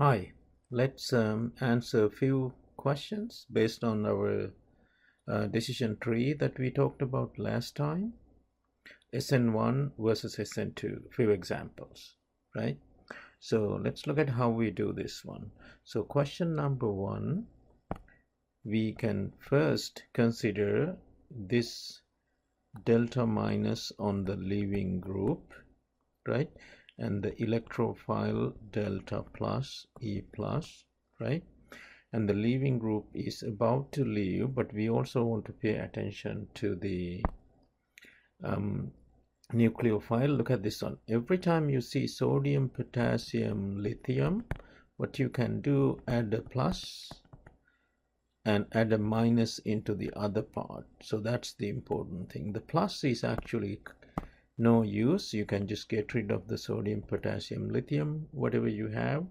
Hi, let's answer a few questions based on our decision tree that we talked about last time. SN1 versus SN2, few examples, right? So let's look at how we do this one. So question number one, we can first consider this delta minus on the leaving group, right? And the electrophile delta plus E plus, right? And the leaving group is about to leave, but we also want to pay attention to the nucleophile. Look at this one. Every time you see sodium, potassium, lithium, what you can do, add a plus and add a minus into the other part. So that's the important thing. The plus is actually no use. You can just get rid of the sodium, potassium, lithium, whatever you have.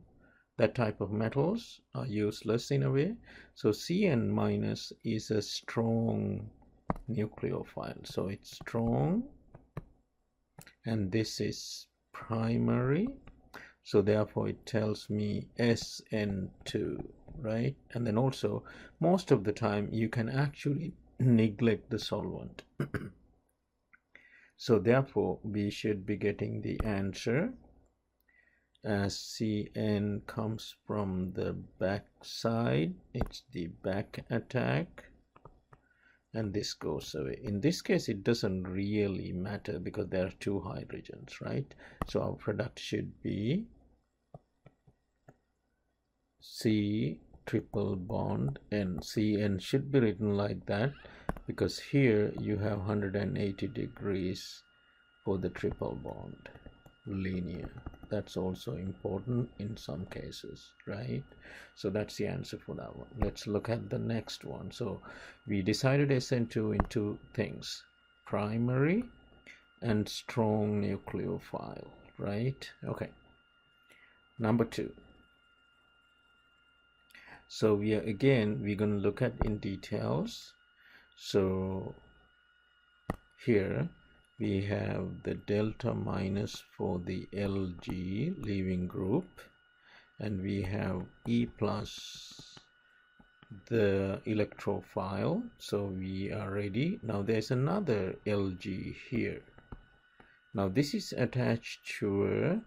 That type of metals are useless in a way. So Cn minus is a strong nucleophile. So it's strong, and this is primary. So therefore it tells me SN2, right? And then also most of the time you can actually neglect the solvent. So therefore we should be getting the answer as Cn comes from the back side. It's the back attack, and this goes away. In this case it doesn't really matter because there are two hydrogens, right? So our product should be C triple bond N. Cn should be written like that because here you have 180 degrees for the triple bond, linear. That's also important in some cases, right? So that's the answer for that one. Let's look at the next one. So we decided SN2 in two things, primary and strong nucleophile, right? Okay, number two. So we're going to look at in details. So here we have the delta minus for the Lg leaving group, and we have E plus the electrophile. So we are ready. Now there's another Lg here. Now this is attached to a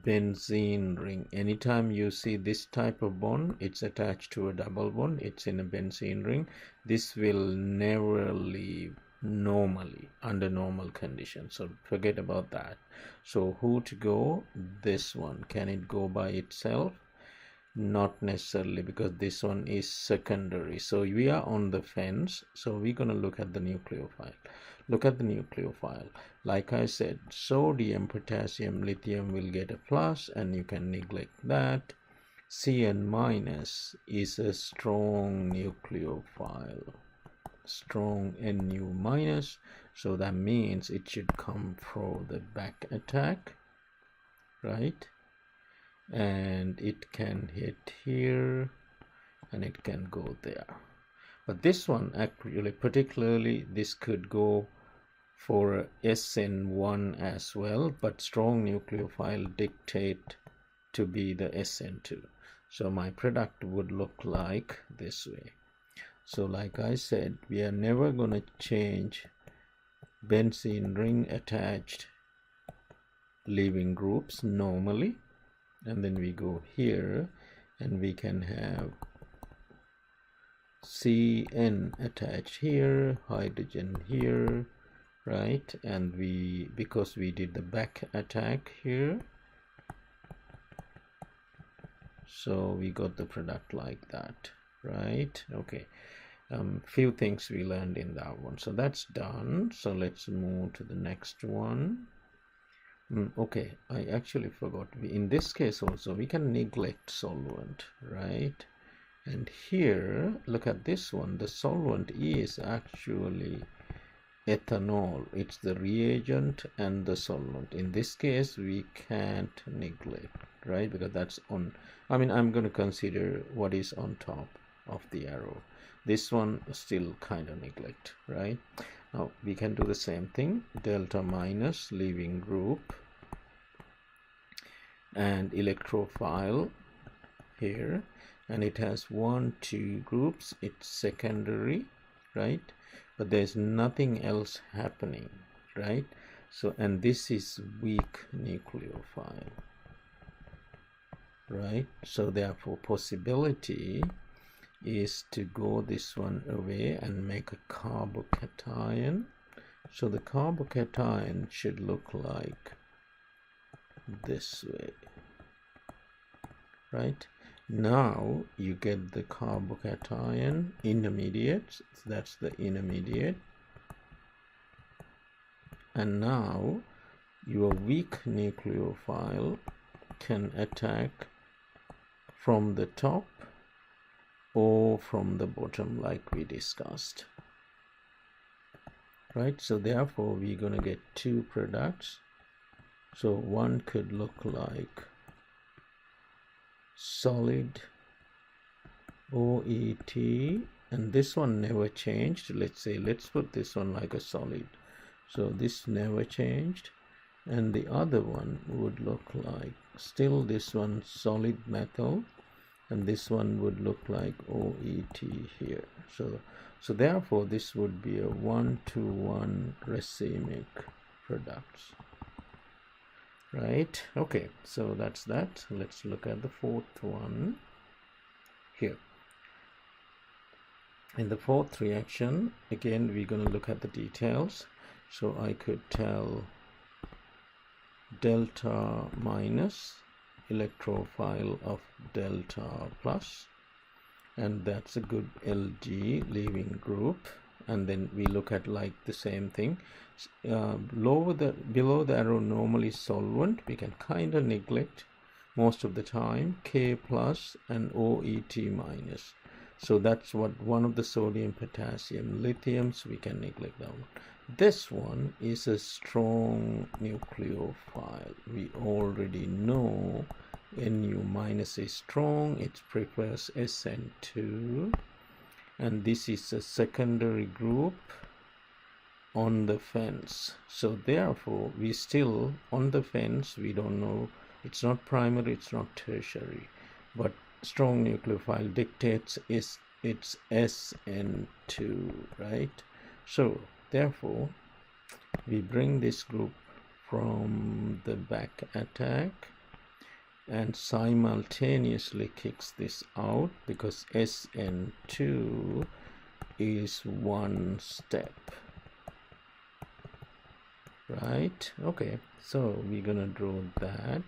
benzene ring. Anytime you see this type of bond, it's attached to a double bond, it's in a benzene ring. This will never leave normally under normal conditions, so forget about that. So who to go? This one. Can it go by itself? Not necessarily, because this one is secondary. So we are on the fence. So we're going to look at the nucleophile. Look at the nucleophile. Like I said, sodium, potassium, lithium will get a plus, and you can neglect that. Cn minus is a strong nucleophile, strong Nu minus, so that means it should come from the back attack, right? And it can hit here and it can go there. But this one actually, particularly, this could go for SN1 as well, but strong nucleophile dictate to be the SN2. So my product would look like this way. So like I said, we are never going to change benzene ring attached leaving groups normally. And then we go here and we can have Cn attached here, hydrogen here, right? And because we did the back attack here, so we got the product like that, right? Okay, few things we learned in that one. So that's done. So let's move to the next one. Okay, I actually forgot. In this case also we can neglect solvent, right? And here, look at this one. The solvent is actually ethanol. It's the reagent and the solvent. In this case we can't neglect, right? Because that's on, I'm going to consider what is on top of the arrow. This one still kind of neglect, right? Now we can do the same thing. Delta minus leaving group and electrophile here, and it has 1-2 groups. It's secondary, right? But there's nothing else happening, right? So, and this is weak nucleophile, right? So therefore possibility is to go this one away and make a carbocation. So the carbocation should look like this way, right? Now you get the carbocation intermediate, that's the intermediate, and now your weak nucleophile can attack from the top or from the bottom, like we discussed, right? So therefore we're going to get two products. So one could look like solid OET, and this one never changed. Let's put this one like a solid. So this never changed, and the other one would look like still this one solid methyl, and this one would look like OET here. So therefore this would be a 1-to-1 racemic products, right? Okay, so that's that. Let's look at the fourth one here. In the fourth reaction, again we're going to look at the details. So I could tell delta minus electrophile of delta plus, and that's a good LG leaving group. And then we look at like the same thing. Below the arrow normally solvent, we can kind of neglect most of the time K plus and OET minus. So that's what one of the sodium, potassium, lithiums, we can neglect that one. This one is a strong nucleophile. We already know Nu minus is strong, it prefers SN2, and this is a secondary group on the fence. So therefore we still on the fence, we don't know, it's not primary, it's not tertiary, but strong nucleophile dictates it's SN2, right? So therefore we bring this group from the back attack and simultaneously kicks this out, because SN2 is one step, right? Okay, so we're gonna draw that.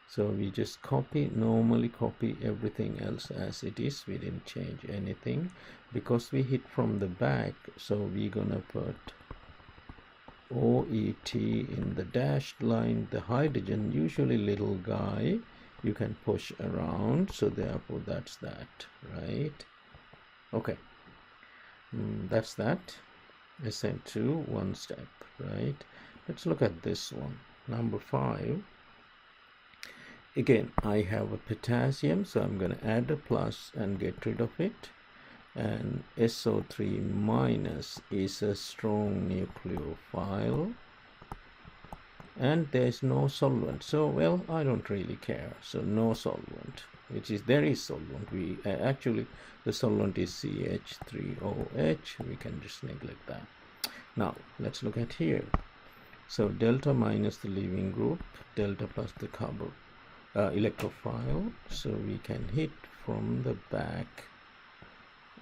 So we just normally copy everything else as it is. We didn't change anything because we hit from the back. So we're gonna put OET in the dashed line. The hydrogen, usually little guy, you can push around, so therefore that's that, right? Okay, that's that. SN2 one step, right? Let's look at this one, number 5. Again, I have a potassium, so I'm going to add a plus and get rid of it. And SO3 minus is a strong nucleophile, and there's no solvent. So, well, I don't really care. So no solvent, which is there is solvent. We actually the solvent is CH3OH. We can just neglect that. Now let's look at here. So delta minus the leaving group, delta plus the electrophile. So we can hit from the back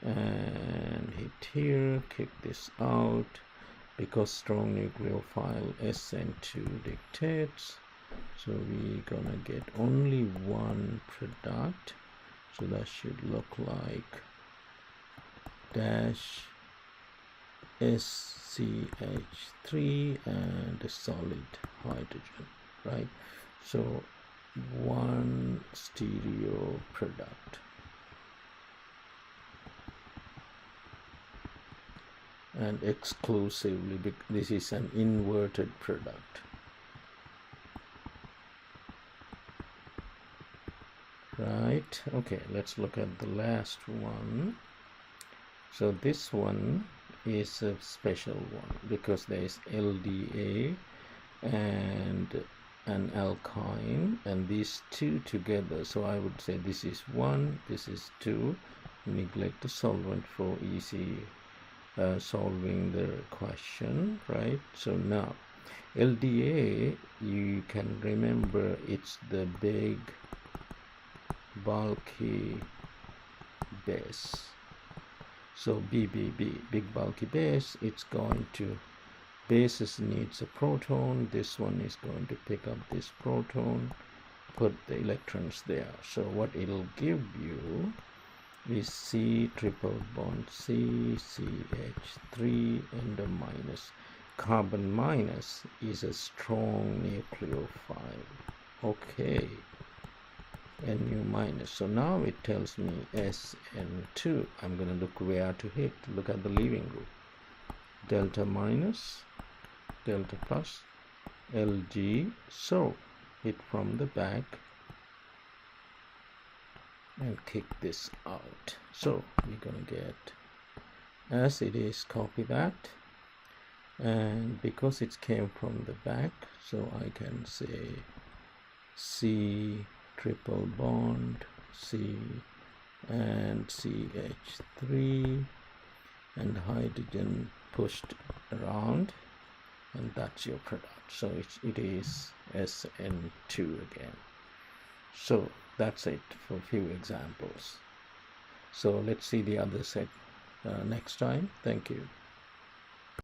and hit here, kick this out, because strong nucleophile SN2 dictates. So we're gonna get only one product, so that should look like dash SCH3 and a solid hydrogen, right? So one stereo product. And exclusively, this is an inverted product, right? Okay, let's look at the last one. So this one is a special one because there is LDA and an alkyne, and these two together, so I would say this is 1, this is 2. Neglect the solvent for easy solving the question, right? So now LDA, you can remember it's the big bulky base. So BBB, big bulky base, it's going to, bases needs a proton, this one is going to pick up this proton, put the electrons there. So what it'll give you is C triple bond C, CH3, and a minus. Carbon minus is a strong nucleophile. Okay, Nu minus. So now it tells me SN2. I'm going to look where to hit. Look at the leaving group. Delta minus, delta plus, Lg. So hit from the back and kick this out. So you're going to get, as it is, copy that, and because it came from the back, so I can say C triple bond C and CH3, and hydrogen pushed around, and that's your product. So it is SN2 again. So that's it for a few examples. So let's see the other set next time. Thank you.